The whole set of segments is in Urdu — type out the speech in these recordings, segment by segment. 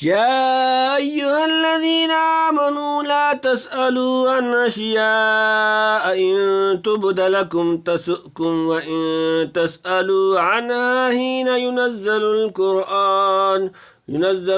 يا أيها الذين آمنوا لا تسألوا عن أشياء إن تبد لكم تسؤكم وإن تسألوا عنها حين ينزل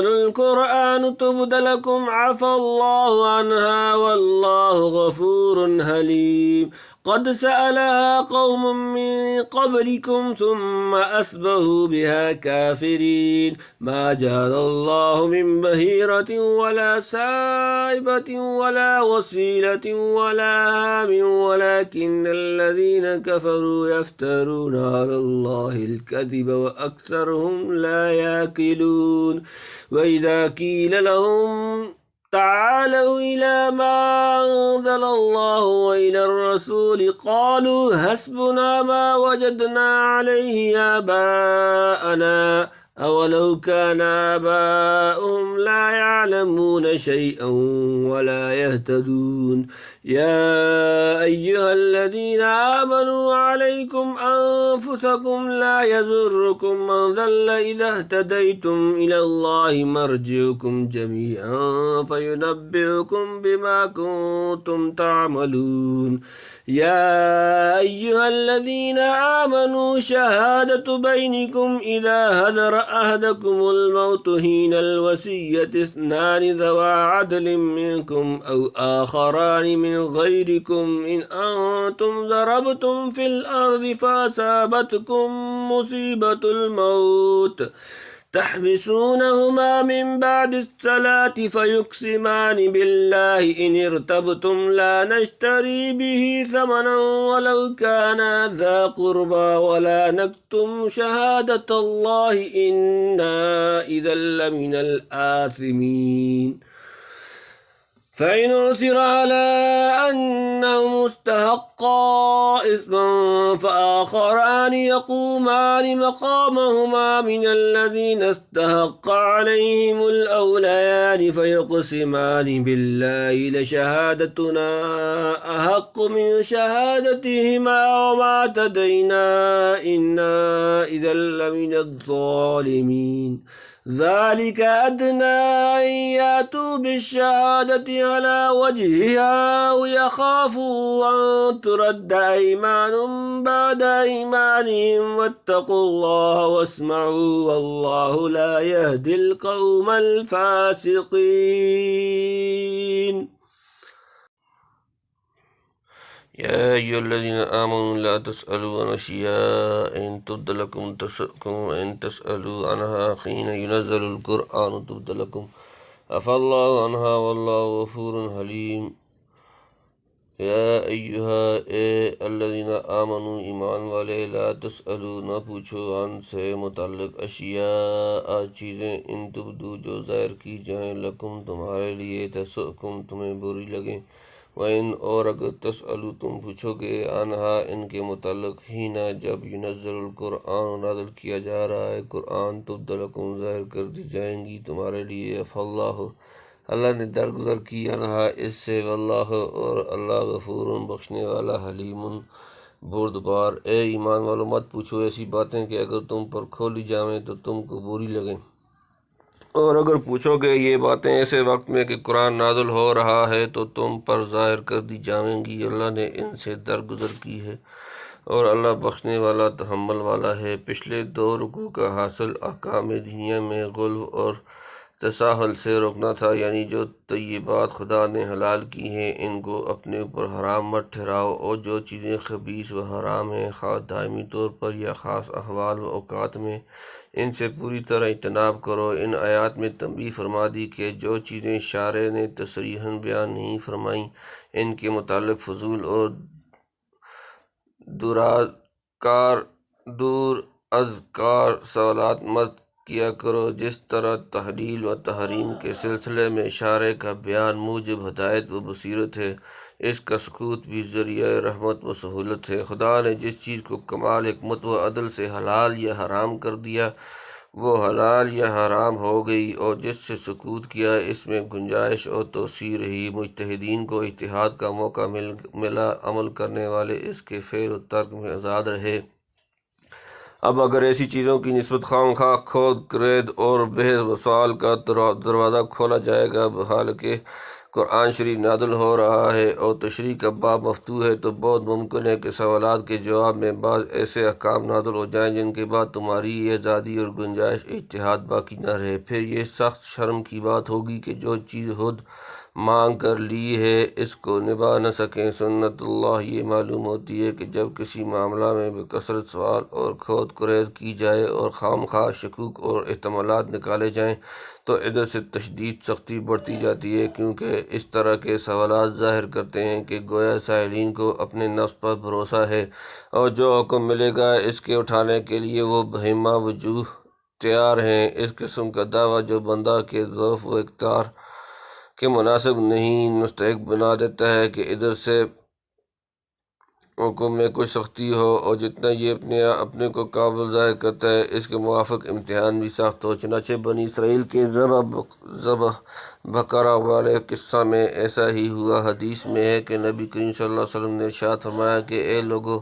القرآن تبد لكم عفى الله عنها والله غفور حليم قد سألها قوم من قبلكم ثم أصبحوا بها كافرين ما جعل الله من بهيرة ولا سائبة ولا وسيلة ولا هام ولكن الذين كفروا يفترون على الله الكذب وأكثرهم لا يعقلون وإذا قيل لهم تعالوا إلى ما أنزل الله وإلى الرسول قالوا حسبنا ما وجدنا عليه آباءنا أولو كان آباؤهم لا يعلمون شيئا ولا يهتدون يا أيها الذين آمنوا عليكم أنفسكم لا يضركم من ضل إذا اهتديتم إلى الله مرجعكم جميعا فينبئكم بما كنتم تعملون يا أيها الذين آمنوا شهادة بينكم إذا حضر أحدكم الموت حين الوصية اثنان ذوى عدل منكم أو آخران من غيركم إن أنتم ضربتم في الأرض فأصابتكم مصيبة الموت تحبسونهما من بعد الصلاة فيقسمان بالله إن ارتبتم لا نشتري به ثمنا ولو كان ذا قربى ولا نكتم شهادة الله إنا إذا لمن الآثمين فإن عثر على أنهم استحقا إثما فآخران يقومان مقامهما من الذين استحق عليهم الأوليان فيقسمان بالله لشهادتنا أحق من شهادتهما وما اعتدينا إنا إذا لمن الظالمين ذلك أدنى أن يأتوا بالشهادة على وجهها ويخافوا أن ترد أيمان بعد أيمانهم واتقوا الله واسمعوا والله لا يهدي القوم الفاسقين يا أيها الذين آمنوا لا تسألوا عن أشياء إن تبد لكم تسؤكم وإن تسألوا عنها حين ينزل القرآن تبد لكم عفى الله عنها والله غفور حليم یا ایہا الذین آمنوا ایمان والے لا تسألوا نہ پوچھو عن سے متعلق اشیاء چیزیں ان تبدو جو ظاہر کی جائیں لکم تمہارے لیے تسؤکم تمہیں بری لگیں وَإِنْ اور اگر تسألو تم پوچھو گے عنہا ان کے متعلق ہینا جب ينزل القرآن نازل کیا جا رہا ہے قرآن تبدلکم ظاہر کر دی جائیں گی تمہارے لیے فاللہ اللہ نے درگزر کی عنہا اس سے واللہ اور اللہ غفور بخشنے والا حلیم بردبار۔ اے ایمان والو مت پوچھو ایسی باتیں کہ اگر تم پر کھولی جاویں تو تم کو بری لگیں، اور اگر پوچھو گے یہ باتیں ایسے وقت میں کہ قرآن نازل ہو رہا ہے تو تم پر ظاہر کر دی جاویں گی۔ اللہ نے ان سے درگزر کی ہے اور اللہ بخشنے والا تحمل والا ہے۔ پچھلے 2 رکوع کا حاصل احکام دینیہ میں غلو اور تساہل سے روکنا تھا، یعنی جو طیبات خدا نے حلال کی ہیں ان کو اپنے اوپر حرام مت ٹھہراؤ، اور جو چیزیں خبیث و حرام ہیں خواہ دائمی طور پر یا خاص احوال و اوقات میں ان سے پوری طرح اجتناب کرو۔ ان آیات میں تنبیہ فرما دی کہ جو چیزیں شارع نے تصریحاً بیان نہیں فرمائیں ان کے متعلق فضول اور دور از کار سوالات مت کیا کرو۔ جس طرح تحلیل و تحریم کے سلسلے میں شارع کا بیان موجب ہدایت و بصیرت ہے، اس کا سکوت بھی ذریعہ رحمت و سہولت ہے۔ خدا نے جس چیز کو کمال حکمت و عدل سے حلال یا حرام کر دیا وہ حلال یا حرام ہو گئی، اور جس سے سکوت کیا اس میں گنجائش اور توسیع رہی۔ مجتہدین کو اجتہاد کا موقع ملا، عمل کرنے والے اس کے فعل و ترک میں آزاد رہے۔ اب اگر ایسی چیزوں کی نسبت خواہ مخواہ کھود کرید اور بحث و سوال کا دروازہ کھولا جائے گا، حالانکہ قرآن شریف نازل ہو رہا ہے اور تشریح کا باب مفتوح ہے، تو بہت ممکن ہے کہ سوالات کے جواب میں بعض ایسے احکام نازل ہو جائیں جن کے بعد تمہاری یہ آزادی اور گنجائش اجتہاد باقی نہ رہے۔ پھر یہ سخت شرم کی بات ہوگی کہ جو چیز خود مانگ کر لی ہے اس کو نبھا نہ سکیں۔ سنت اللہ یہ معلوم ہوتی ہے کہ جب کسی معاملہ میں بکثرت سوال اور کھود کرید کی جائے اور خواہ مخواہ شکوک اور احتمالات نکالے جائیں تو ادھر سے تشدید سختی بڑھتی جاتی ہے، کیونکہ اس طرح کے سوالات ظاہر کرتے ہیں کہ گویا سائلین کو اپنے نفس پر بھروسہ ہے اور جو حکم ملے گا اس کے اٹھانے کے لیے وہ بہیمہ وجوہ تیار ہیں۔ اس قسم کا دعویٰ جو بندہ کے ضعف و اقتدار کے مناسب نہیں مستحق بنا دیتا ہے کہ ادھر سے حکم میں کچھ سختی ہو، اور جتنا یہ اپنے کو قابل ظاہر کرتا ہے اس کے موافق امتحان بھی سخت ہو۔ چنانچہ بنی اسرائیل کے ذبح بقرہ والے قصہ میں ایسا ہی ہوا۔ حدیث میں ہے کہ نبی کریم صلی اللہ علیہ وسلم نے ارشاد فرمایا کہ اے لوگو،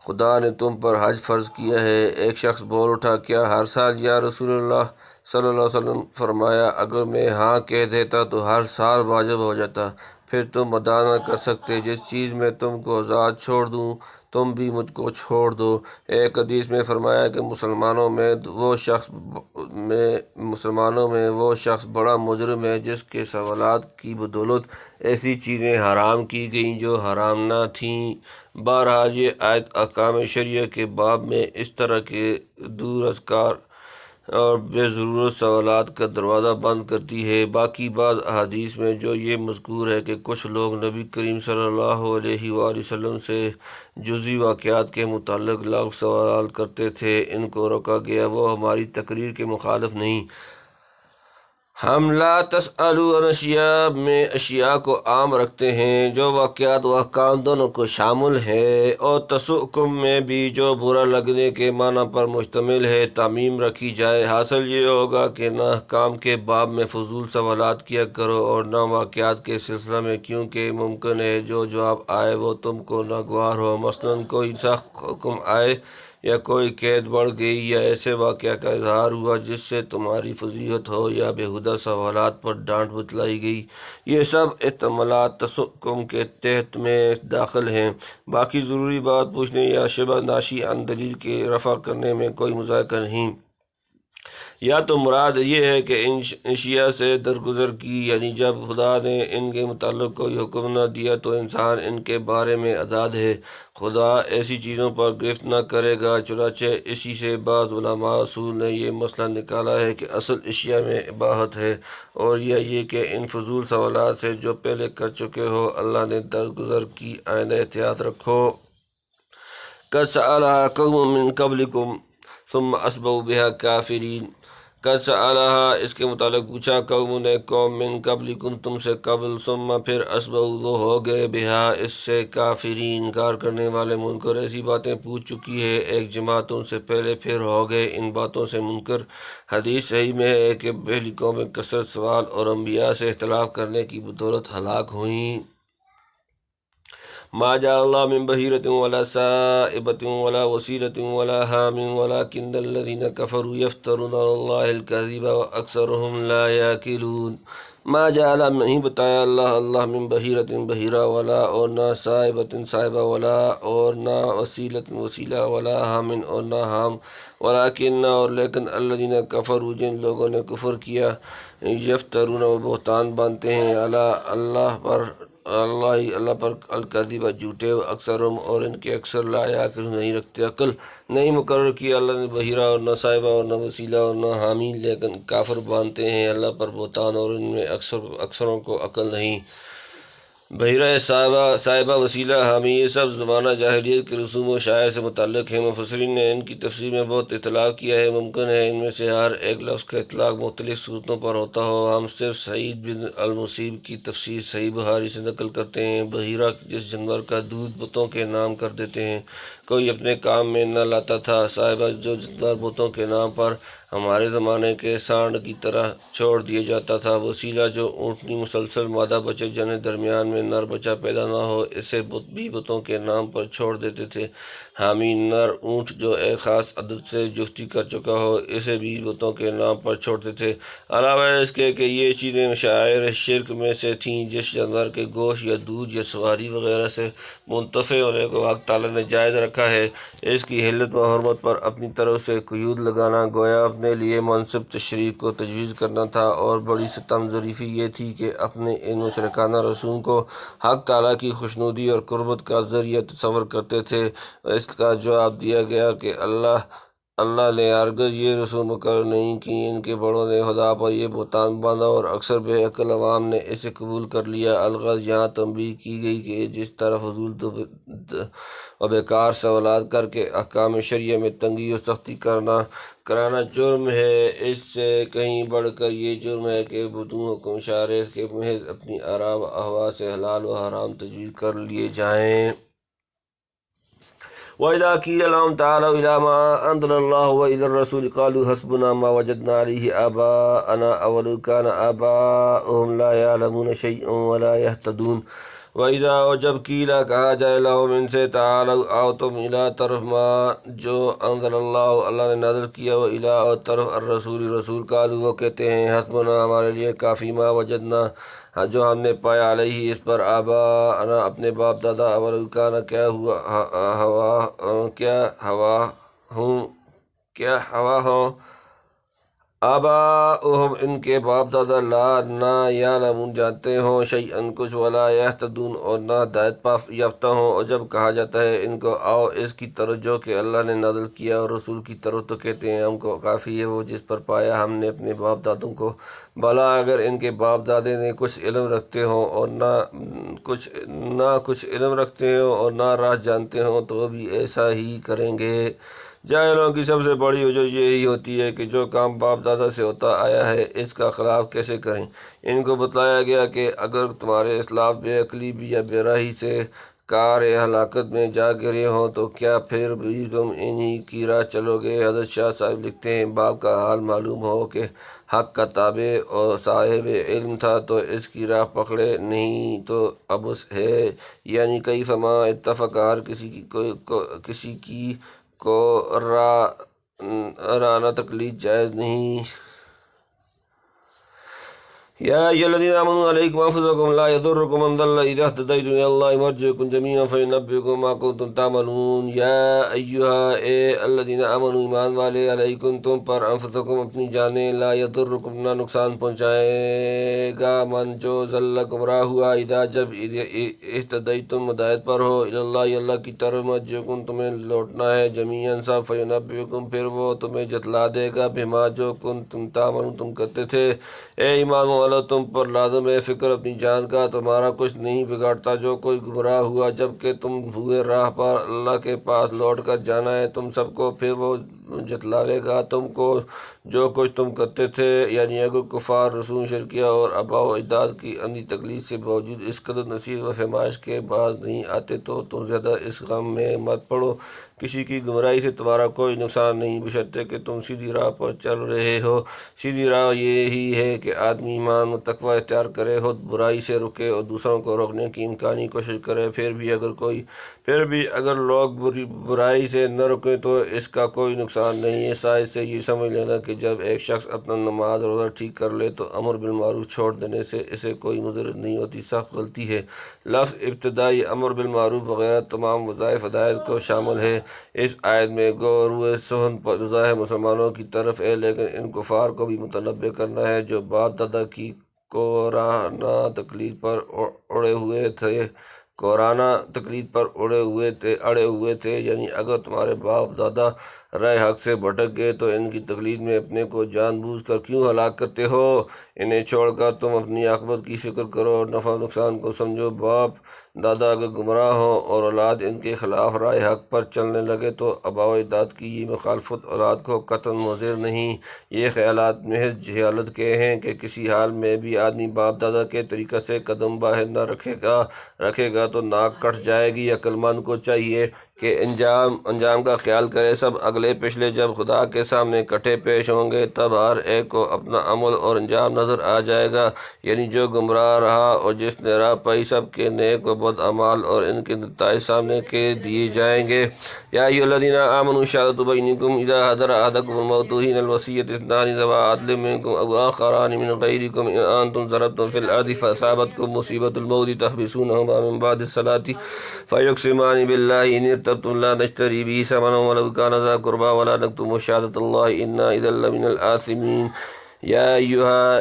خدا نے تم پر حج فرض کیا ہے۔ ایک شخص بول اٹھا، کیا ہر سال یا رسول اللہ صلی اللہ علیہ وسلم؟ فرمایا، اگر میں ہاں کہہ دیتا تو ہر سال واجب ہو جاتا۔ پھر تم ادا نہ کر سکتے، جس چیز میں تم کو آزاد چھوڑ دوں تم بھی مجھ کو چھوڑ دو۔ ایک حدیث میں فرمایا کہ مسلمانوں میں وہ شخص بڑا مجرم ہے جس کے سوالات کی بدولت ایسی چیزیں حرام کی گئیں جو حرام نہ تھیں۔ بہرحال یہ آیت احکام شرعیہ کے باب میں اس طرح کے دور اذکار اور بے ضرورت سوالات کا دروازہ بند کرتی ہے۔ باقی بعض احادیث میں جو یہ مذکور ہے کہ کچھ لوگ نبی کریم صلی اللہ علیہ وآلہ وسلم سے جزئی واقعات کے متعلق لاکھ سوال کرتے تھے، ان کو روکا گیا۔ وہ ہماری تقریر کے مخالف نہیں۔ ہم لا تسألوا عن اشیاء میں اشیاء کو عام رکھتے ہیں جو واقعات و احکام دونوں کو شامل ہے، اور تسؤکم میں بھی جو برا لگنے کے معنی پر مشتمل ہے تعمیم رکھی جائے۔ حاصل یہ ہوگا کہ نہ احکام کے باب میں فضول سوالات کیا کرو اور نہ واقعات کے سلسلہ میں، کیونکہ ممکن ہے جو جواب آئے وہ تم کو ناگوار ہو۔ مثلاً کوئی سخت حکم آئے یا کوئی قید بڑھ گئی یا ایسے واقعہ کا اظہار ہوا جس سے تمہاری فضیحت ہو یا بیہودہ سوالات پر ڈانٹ بتلائی گئی، یہ سب احتمالات تسؤکم کے تحت میں داخل ہیں۔ باقی ضروری بات پوچھنے یا شبہ ناشی عن دلیل کے رفع کرنے میں کوئی مذائقہ نہیں۔ یا تو مراد یہ ہے کہ ان اشیاء سے درگزر کی، یعنی جب خدا نے ان کے متعلق کوئی حکم نہ دیا تو انسان ان کے بارے میں آزاد ہے، خدا ایسی چیزوں پر گرفت نہ کرے گا۔ چنانچہ اسی سے بعض علماء اصول نے یہ مسئلہ نکالا ہے کہ اصل اشیاء میں اباحت ہے، اور یہ کہ ان فضول سوالات سے جو پہلے کر چکے ہو اللہ نے درگزر کی آئندہ احتیاط رکھو۔ قد سألها قوم من قبلكم ثم اصبحوا بها کافرین۔ قد سألها اس کے متعلق پوچھا، قوم نے قوم من قبلکم تم سے قبل، ثم پھر اصبحوا وہ ہو گئے بہا اس سے کافرین انکار کرنے والے منکر۔ ایسی باتیں پوچھ چکی ہے ایک جماعت ان سے پہلے، پھر ہو گئے ان باتوں سے منکر۔ حدیث صحیح میں ہے کہ پہلی قومیں کثرت سوال اور انبیاء سے اختلاف کرنے کی بدولت ہلاک ہوئیں۔ ما جعل اللہ من بحیرۃ ولا سائبۃ ولا وصیلۃ ولا حام ولکن الذین کفروا یفترون علی اللہ الکذب واکثرهم لا یعقلون۔ ما جعل نہیں بتایا اللہ من بحیرۃ بحیرہ، ولا اور نہ سائبۃ سائبہ، ولا اور نہ وصیلۃ وصیلہ، ولا حام اور نہ حام، ولیکن اور لیکن الذین کفروا جن لوگوں نے کفر کیا، یفترون وہ بہتان باندھتے ہیں اللہ پر الکذب جھوٹے، اکثرهم اور ان کے اکثر لا یعقلون نہیں رکھتے عقل۔ نہیں مقرر کیا اللہ نے بحیرہ اور نہ صاحبہ اور نہ وسیلہ اور نہ حامی، لیکن کافر باندھتے ہیں اللہ پر بہتان اور ان میں اکثروں کو عقل نہیں۔ بحیرہ صاحبہ وسیلہ حامی یہ سب زمانہ جاہلیت کے رسوم و شائع سے متعلق ہیں۔ مفسرین نے ان کی تفسیر میں بہت اختلاف کیا ہے، ممکن ہے ان میں سے ہر ایک لفظ کا اطلاق مختلف صورتوں پر ہوتا ہو۔ ہم صرف سعید بن المسیب کی تفسیر صحیح بخاری سے نقل کرتے ہیں۔ بحیرہ جس جانور کا دودھ بتوں کے نام کر دیتے ہیں، کوئی اپنے کام میں نہ لاتا تھا۔ صاحبہ جو جتنا بتوں کے نام پر ہمارے زمانے کے سانڈ کی طرح چھوڑ دیا جاتا تھا، وسیلہ جو اونٹنی مسلسل مادہ بچے جن درمیان میں نر بچہ پیدا نہ ہو، اسے بھی بتوں کے نام پر چھوڑ دیتے تھے۔ حامی نر اونٹ جو ایک خاص عدد سے جفتی کر چکا ہو، اسے بھی بتوں کے نام پر چھوڑتے تھے۔ علاوہ اس کے کہ یہ چیزیں شعائر شرک میں سے تھیں۔ جس جانور کے گوشت یا دودھ یا سواری وغیرہ سے منتفع ہونے کو حق تعالیٰ نے جائز رکھا ہے، اس کی حلت و حرمت پر اپنی طرف سے قیود لگانا گویا اپنے لیے منصب تشریف کو تجویز کرنا تھا، اور بڑی ستم ظریفی یہ تھی کہ اپنے ان مشرکانہ رسوم کو حق تعالیٰ کی خوشنودی اور قربت کا ذریعہ تصور کرتے تھے۔ اس کا جواب دیا گیا کہ اللہ نے ہرگز یہ رسوم مقرر نہیں کی۔ ان کے بڑوں نے خدا پر یہ بہتان باندھا اور اکثر بے عقل عوام نے اسے قبول کر لیا۔ الغرض یہاں تنبیہ کی گئی کہ جس طرح فضول و بیکار سوالات کر کے احکام شرعیہ میں تنگی و سختی کرانا جرم ہے، اس سے کہیں بڑھ کر یہ جرم ہے کہ بدون حکم شارع کے محض اپنی آراء و اہواء سے حلال و حرام تجویز کر لیے جائیں۔ وَإِذَا قِيلَ لَهُمْ تَعَالَوْا إِلَىٰ مَا أَنزَلَ اللَّهُ وَإِلَى الرَّسُولِ قَالُوا حَسْبُنَا مَا وَجَدْنَا عَلَيْهِ آبَاءَنَا أَوَلَوْ كَانَ آبَاؤُهُمْ لَا يَعْلَمُونَ شَيْئًا وَلَا يَهْتَدُونَ۔ وَإِذَا اور جب قیلا کہا جائے لہم ان سے، تعالوا آؤ تم، الی طرف ما جو انزل اللہ اللہ نے نازل کیا، و الی اور طرف الرسول رسول، قالوا وہ کہتے ہیں، حسبنا ہمارے لیے کافی، ما وجدنا جو ہم نے پایا، علیہ اس پر، آباءنا اپنے باپ دادا، اولو کان کیا ہوا ہوں آباؤہم ان کے باپ دادا، لا نہ یعلمون جانتے ہوں، شیئاً کچھ، ولا یہتدون اور نہ ہدایت یافتہ ہوں۔ اور جب کہا جاتا ہے ان کو آؤ اس کی طرف جو کہ اللہ نے نازل کیا اور رسول کی طرف، تو کہتے ہیں ہم کو کافی ہے وہ جس پر پایا ہم نے اپنے باپ دادوں کو، بھلا اگر ان کے باپ دادے نے کچھ علم رکھتے ہوں اور نہ کچھ علم رکھتے ہوں اور نہ راہ جانتے ہوں تو بھی ایسا ہی کریں گے۔ جاہلوں کی سب سے بڑی وجہ یہی ہوتی ہے کہ جو کام باپ دادا سے ہوتا آیا ہے اس کا خلاف کیسے کریں۔ ان کو بتلایا گیا کہ اگر تمہارے اسلاف بے عقلی بھی یا بے راہی سے کار ہلاکت میں جا گرے ہوں تو کیا پھر بھی تم انہی کی راہ چلو گے؟ حضرت شاہ صاحب لکھتے ہیں، باپ کا حال معلوم ہو کہ حق کا تابع اور صاحب علم تھا تو اس کی راہ پکڑے، نہیں تو عبث ہے، یعنی کیف ما اتفق، ہر کسی کی کو رانہ تقلید جائز نہیں۔ یا ایھا الذین آمنوا علیکم انفسکم لا یضرکم من ضل اذا اہتدیتم الی اللہ مرجعکم جمیعا فینبئکم ما کنتم تعملون۔ یا ایھا اے الذین آمنوا ایمان والے، علیکم تم پر، انفسکم اپنی جانیں، لا یضرکم نہ نقصان پہنچائے گا، من جو ضل گمراہ ہوا، اذا جب اہتدیتم ہدایت پر ہو، الی اللہ اللہ کی طرف، مرجعکم تمہیں لوٹنا ہے، جمیعا سب، فینبئکم پھر وہ تمہیں جتلا دے گا، بما جو کنتم تعملون تم کرتے تھے۔ اے ایمان والو تم پر لازم ہے فکر اپنی جان کا، تمہارا کچھ نہیں بگاڑتا جو کوئی گمراہ ہوا، جب کہ تم ہوئے راہ پر، اللہ کے پاس لوٹ کر جانا ہے تم سب کو، پھر وہ جتلاوے گا تم کو جو کچھ تم کرتے تھے۔ یعنی اگر کفار، رسوم شرکیہ اور آباء و اجداد کی اندھی تقلید سے باوجود اس قدر نصیحت و فہمائش کے باز نہیں آتے تو تم زیادہ اس غم میں مت پڑو، کسی کی گمراہی سے تمہارا کوئی نقصان نہیں، بشرطے کہ تم سیدھی راہ پر چل رہے ہو۔ سیدھی راہ یہی ہے کہ آدمی ایمان و تقوی اختیار کرے، خود برائی سے رکے اور دوسروں کو روکنے کی امکانی کوشش کرے، پھر بھی اگر لوگ برائی سے نہ رکیں تو اس کا کوئی نقصان نہیں ہے۔ شاید سے یہ سمجھ لینا کہ جب ایک شخص اپنا نماز روزہ ٹھیک کر لے تو امر بالمعروف چھوڑ دینے سے اسے کوئی مضرت نہیں ہوتی، سخت غلطی ہے۔ لفظ ابتدائی امر بالمعروف وغیرہ تمام وظائف ہدایت کو شامل ہے۔ اس آیت میں گو روئے سخن بظاہر مسلمانوں کی طرف ہے، لیکن ان کفار کو بھی متنبہ کرنا ہے جو باپ دادا کی کورانہ تقلید پر اڑے ہوئے تھے، یعنی اگر تمہارے باپ دادا رائے حق سے بھٹک گئے تو ان کی تقلید میں اپنے کو جان بوجھ کر کیوں ہلاک کرتے ہو؟ انہیں چھوڑ کر تم اپنی عاقبت کی فکر کرو اور نفع نقصان کو سمجھو۔ باپ دادا اگر گمراہ ہوں اور اولاد ان کے خلاف رائے حق پر چلنے لگے تو آباء و اجداد کی یہ مخالفت اولاد کو قطعاً مضر نہیں۔ یہ خیالات محض جہالت کے ہیں کہ کسی حال میں بھی آدمی باپ دادا کے طریقہ سے قدم باہر نہ رکھے گا تو ناک کٹ جائے گی۔ عقل مند کو چاہیے کہ انجام کا خیال کرے۔ سب اگلے پچھلے جب خدا کے سامنے اکٹھے پیش ہوں گے تب ہر ایک کو اپنا عمل اور انجام نظر آ جائے گا، یعنی جو گمراہ رہا اور جس نے راہ پائی، سب کے نیک و بد اعمال اور ان کے نتائج سامنے کے دیے جائیں گے۔ یا ایھا الذین آمنوا شہادۃ بینکم اذا حضر احدکم الموت حین الوصیۃ اثنان ذوی عدل منکم او آخران من غیرکم ان انتم ضربتم فی الارض فاصابتکم مصیبۃ الموت تحبسونہما من بعد الصلاۃ فیقسمان باللہ ان ارتبتم لا نشتری به ثمنا ولو کان ذا قربی ولا نکتم شہادۃ اللہ انا اذا لمن الآثمین۔ یا ایھا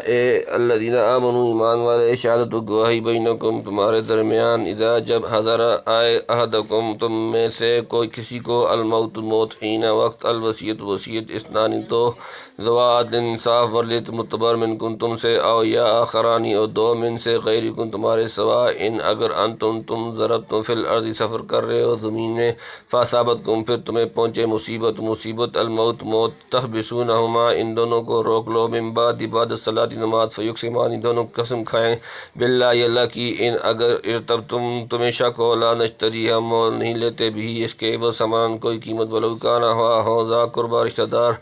الذین آمنوا ایمان والے، شہادت گواہی بینکم تمہارے درمیان، اذا جب حضر آئے احدکم تم میں سے کوئی کسی کو، الموت موت، حین وقت، الوصیت وصیت، اثنان دو، ذوی عدل انصاف والے معتبر، منکم تم سے، او یا آخرانی اور دو، من سے، غیرکم تمہارے سوا، ان اگر انتم تم ضربتم فی الارض سفر کر رہے ہو زمین میں، فاصابتکم پھر تمہیں پہنچے مصیبت الموت موت، تحبسونہما ان دونوں کو روک لو، من بعد الصلاۃ نماز، فیقسمان دونوں قسم کھائیں، باللہ اللہ کی، ان اگر ارتبتم تمہیں شک ہو، لا نشتری ہم مول نہیں لیتے بھی اس کے عوض ثمن کوئی قیمت، ولو کان ہو ذا قربی رشتہ دار،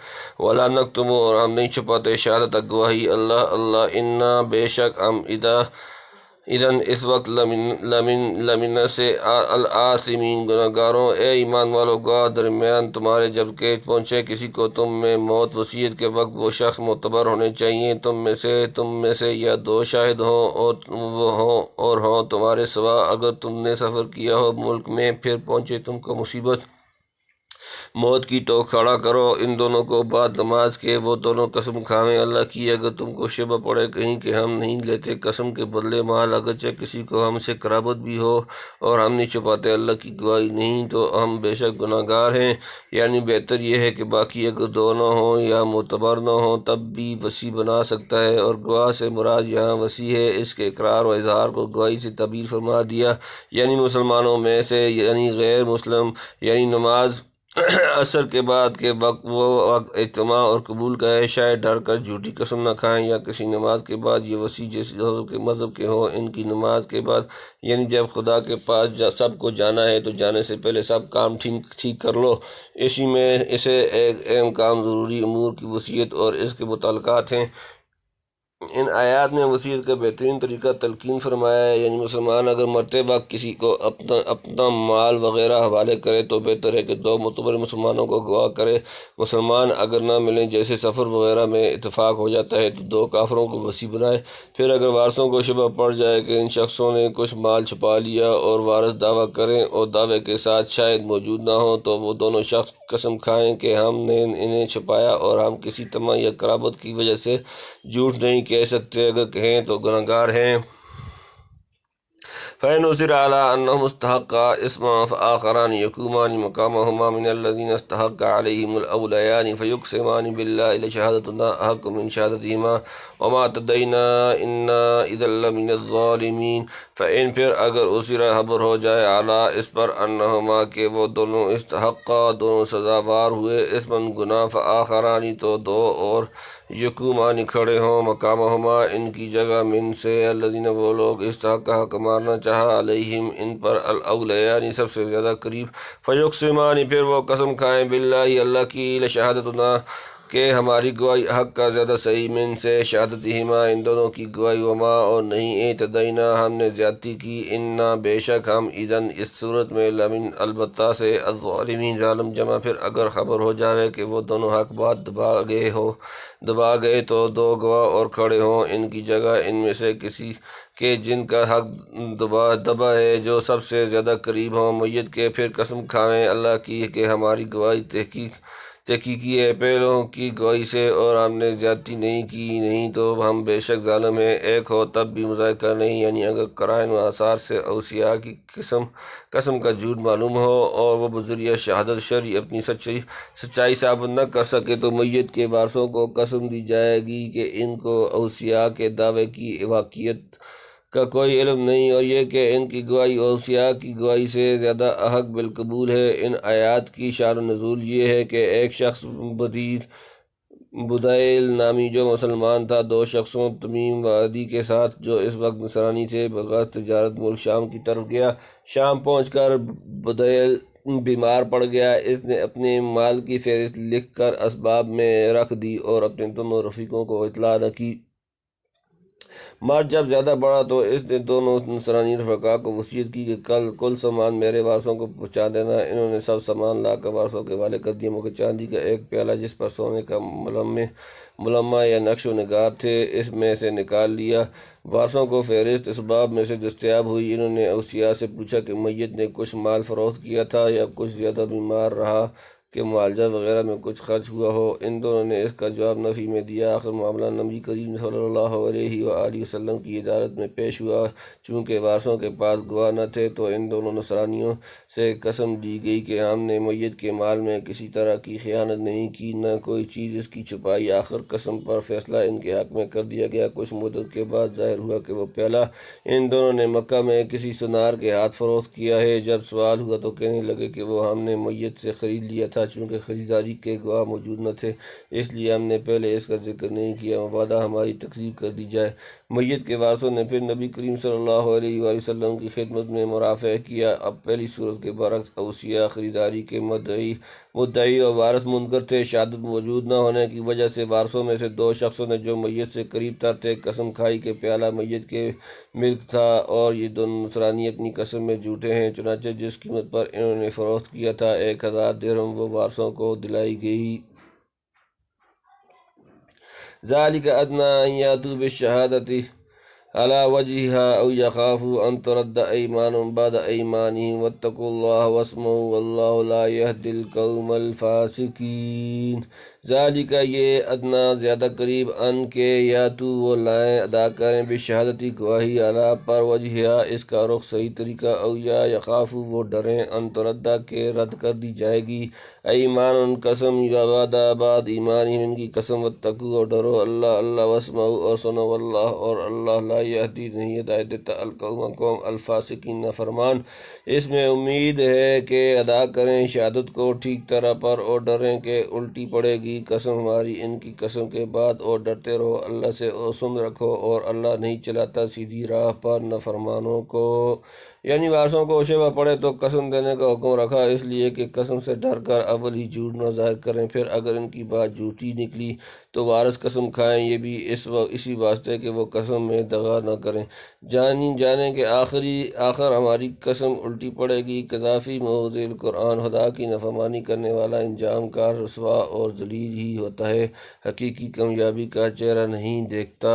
ولا نکتم اور ہم نہیں چھپاتے، شہادت گواہی اللہ انا بے شک ہم، اذن اس وقت، لمن سے، الآثمین گناہگاروں۔ اے ایمان والو، گواہ درمیان تمہارے جب کہ پہنچے کسی کو تم میں موت وصیت کے وقت، وہ شخص معتبر ہونے چاہیے تم میں سے یا دو شاہد ہوں اور ہوں تمہارے سوا، اگر تم نے سفر کیا ہو ملک میں، پھر پہنچے تم کو مصیبت موت کی تو کھڑا کرو ان دونوں کو بعد نماز کے، وہ دونوں قسم کھاویں اللہ کی، اگر تم کو شبہ پڑے کہیں کہ ہم نہیں لیتے قسم کے بدلے مال، اگرچہ کسی کو ہم سے قرابت بھی ہو، اور ہم نہیں چھپاتے اللہ کی گواہی، نہیں تو ہم بے شک گناہگار ہیں۔ یعنی بہتر یہ ہے کہ باقی اگر دونوں ہوں یا معتبر نہ ہوں تب بھی وصی بنا سکتا ہے، اور گواہ سے مراد یہاں وصی ہے، اس کے اقرار و اظہار کو گواہی سے تعبیر فرما دیا، یعنی مسلمانوں میں سے، یعنی غیر مسلم، یعنی نماز عصر کے بعد کے وقت، وہ وقت اجتماع اور قبول کا ہے، شاید ڈر کر جھوٹی قسم نہ کھائیں، یا کسی نماز کے بعد یہ وصی جس مذہب کے ہوں، ان کی نماز کے بعد، یعنی جب خدا کے پاس سب کو جانا ہے تو جانے سے پہلے سب کام ٹھیک کر لو، اسی میں اسے ایک اہم کام ضروری امور کی وصیت اور اس کے متعلقات ہیں۔ ان آیات میں وصیت کا بہترین طریقہ تلقین فرمایا ہے، یعنی مسلمان اگر مرتے وقت کسی کو اپنا مال وغیرہ حوالے کرے تو بہتر ہے کہ دو معتبر مسلمانوں کو گواہ کرے، مسلمان اگر نہ ملیں، جیسے سفر وغیرہ میں اتفاق ہو جاتا ہے، تو دو کافروں کو وصی بنائے۔ پھر اگر وارثوں کو شبہ پڑ جائے کہ ان شخصوں نے کچھ مال چھپا لیا اور وارث دعویٰ کریں اور دعوے کے ساتھ شاید موجود نہ ہوں، تو وہ دونوں شخص قسم کھائیں کہ ہم نے انہیں چھپایا اور ہم کسی طمع یا قرابت کی وجہ سے جھوٹ نہیں کہہ سکتے، اگر کہیں تو گناہگار ہیں۔ فَإِنْ عُثِرَ عَلَىٰ أَنَّهُمَا اسْتَحَقَّا إِثْمًا فَآخَرَانِ يَقُومَانِ مَقَامَهُمَا مِنَ الَّذِينَ اسْتَحَقَّ عَلَيْهِمُ الْأَوْلَيَانِ فَيُقْسِمَانِ بِاللَّهِ لَشَهَادَتُنَا أَحَقُّ مِنْ شَهَادَتِهِمَا وَمَا اعْتَدَيْنَا إِنَّا إِذًا لَّمِنَ الظَّالِمِينَ۔ فَإِنْ پھر اگر عُثِرَ خبر ہو جائے، عَلَىٰ اس پر، أَنَّهُمَا کہ وہ دونوں، استحقا دونوں سزاوار ہوئے، اثمًا گناہ، فآخران تو دو اور، یقومان کھڑے ہوں، مقامہما ان کی جگہ، من سے، الذین وہ لوگ، استحق حق مارنا چاہا، علیہم ان پر، الاولیان سب سے زیادہ قریب، فیقسمان پھر وہ قسم کھائیں، باللہ اللہ کی، لشہادتنا کہ ہماری گواہی، حق کا زیادہ صحیح، من سے، شہادتہما ان دونوں کی گواہی، وما اور نہیں، اعتدینا ہم نے زیادتی کی، انا بے شک ہم، اذن اس صورت میں، لمن البتہ سے، الظالمین ظالم جمع۔ پھر اگر خبر ہو جائے کہ وہ دونوں حق بات دبا گئے تو دو گواہ اور کھڑے ہوں ان کی جگہ، ان میں سے کسی کے جن کا حق دبا ہے، جو سب سے زیادہ قریب ہوں میت کے، پھر قسم کھاویں اللہ کی کہ ہماری گواہی تحقیقی ہے پہلوں کی گواہی سے، اور ہم نے زیادتی نہیں کی، نہیں تو ہم بے شک ظالم ہیں۔ ایک ہو تب بھی مذائقہ نہیں، یعنی اگر قرائن و آثار سے اوصیاء کی قسم کا جھوٹ معلوم ہو اور وہ بذریعہ شہادت شرعی اپنی سچائی ثابت نہ کر سکے، تو میت کے وارثوں کو قسم دی جائے گی کہ ان کو اوصیاء کے دعوے کی واقعیت کا کوئی علم نہیں، اور یہ کہ ان کی گواہی اوصیاء کی گواہی سے زیادہ احق بالقبول ہے۔ ان آیات کی شان و نزول یہ ہے کہ ایک شخص بدیل نامی جو مسلمان تھا، دو شخصوں تمیم و عدی کے ساتھ جو اس وقت نصرانی تھے، بغرض تجارت ملک شام کی طرف گیا۔ شام پہنچ کر بدیل بیمار پڑ گیا۔ اس نے اپنے مال کی فہرست لکھ کر اسباب میں رکھ دی اور اپنے دونوں رفیقوں کو اطلاع نہ کی۔ مرد جب زیادہ بڑھا تو اس نے دونوں نصرانی رفقا کو وصیت کی کہ کل سامان میرے وارثوں کو پہنچا دینا۔ انہوں نے سب سامان لا کر وارثوں کے حوالے کر دیا، مگر چاندی کا ایک پیالہ جس پر سونے کا ملمہ یا نقش و نگار تھے اس میں سے نکال لیا۔ وارثوں کو فہرست اسباب میں سے دستیاب ہوئی۔ انہوں نے اوصیاء سے پوچھا کہ میت نے کچھ مال فروخت کیا تھا یا کچھ زیادہ بیمار رہا کہ معالجہ وغیرہ میں کچھ خرچ ہوا ہو۔ ان دونوں نے اس کا جواب نفی میں دیا۔ آخر معاملہ نبی کریم صلی اللہ علیہ وآلہ وسلم کی عدالت میں پیش ہوا۔ چونکہ وارثوں کے پاس گواہ نہ تھے تو ان دونوں نصرانیوں سے قسم دی گئی کہ ہم نے میت کے مال میں کسی طرح کی خیانت نہیں کی، نہ کوئی چیز اس کی چھپائی۔ آخر قسم پر فیصلہ ان کے حق میں کر دیا گیا۔ کچھ مدت کے بعد ظاہر ہوا کہ وہ پیالہ ان دونوں نے مکہ میں کسی سنار کے ہاتھ فروخت کیا ہے۔ جب سوال ہوا تو کہنے لگے کہ وہ ہم نے میت سے خرید لیا تھا، چونکہ خریداری کے گواہ موجود نہ تھے اس لیے ہم نے پہلے اس کا ذکر نہیں کیا، مبادا ہماری تکذیب کر دی جائے۔ میت کے وارثوں نے پھر نبی کریم صلی اللہ علیہ وآلہ وسلم کی خدمت میں مرافعہ کیا۔ اب پہلی صورت کے برعکس اوصیاء خریداری کے مدعی اور وارث منکر تھے۔ شہادت موجود نہ ہونے کی وجہ سے وارثوں میں سے دو شخصوں نے جو میت سے قریب تر تھے قسم کھائی کہ پیالہ میت کے ملک تھا اور یہ دونوں نصرانی اپنی قسم میں جھوٹے ہیں۔ چنانچہ جس قیمت پر انہوں نے فروخت کیا تھا 1000 درہم، وہ وارثوں کو دلائی گئی۔ ذَلِكَ أَدْنَىٰ أَن يَأْتُوا بِالشَّهَادَةِ عَلَىٰ وَجْهِهَا أَوْ يَخَافُوا أَن تُرَدَّ أَيْمَانٌ بَعْدَ أَيْمَانِهِمْ وَاتَّقُوا اللَّهَ وَاسْمَعُوا وَاللَّهُ لَا يَهْدِي الْقَوْمَ الْفَاسِقِينَ۔ ذَلِكَ یہ ادنا زیادہ قریب ان کے یا تو وہ لائیں ادا کریں بشہادتی گواہی علیٰ پر وجہہ اس کا رخ صحیح طریقہ، او یا یخافو وہ ڈریں ان تردہ کے رد کر دی جائے گی، ایمان ان قسم یا وعدہ بعد ایمان ان کی قسم، واتقوا اور ڈرو اللہ واسمعوا اور سنو واللہ اور اللہ لا یہدی نہیں ہدایت دیتا القوم الفاسقین نافرمان۔ اس میں امید ہے کہ ادا کریں شہادت کو ٹھیک طرح پر اور ڈریں کہ الٹی پڑے گی قسم ہماری ان کی قسم کے بعد، اور ڈرتے رہو اللہ سے اور سن رکھو اور اللہ نہیں چلاتا سیدھی راہ پر نافرمانوں کو۔ یعنی وارثوں کو شبہ پڑے تو قسم دینے کا حکم رکھا، اس لیے کہ قسم سے ڈر کر اول ہی جھوٹ نہ ظاہر کریں، پھر اگر ان کی بات جھوٹی نکلی تو وارث قسم کھائیں، یہ بھی اسی واسطے کہ وہ قسم میں دغا نہ کریں۔ جانیں کہ آخر ہماری قسم الٹی پڑے گی۔ قذافی موضع القرآن، خدا کی نافرمانی کرنے والا انجام کار رسوا اور ذلیل ہی ہوتا ہے، حقیقی کامیابی کا چہرہ نہیں دیکھتا۔